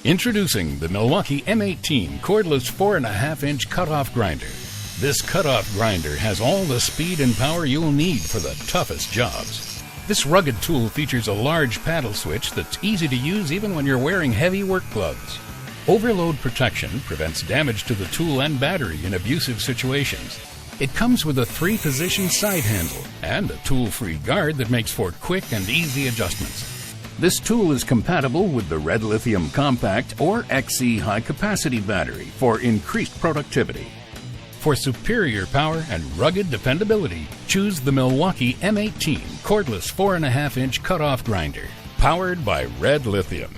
Introducing the Milwaukee M18 cordless 4.5-inch cutoff grinder. This cutoff grinder has all the speed and power you'll need for the toughest jobs. This rugged tool features a large paddle switch that's easy to use even when you're wearing heavy work gloves. Overload protection prevents damage to the tool and battery in abusive situations. It comes with a 3-position side handle and a tool-free guard that makes for quick and easy adjustments. This tool is compatible with the Red Lithium Compact or XC high-capacity battery for increased productivity. For superior power and rugged dependability, choose the Milwaukee M18 cordless 4.5-inch cutoff grinder, powered by Red Lithium.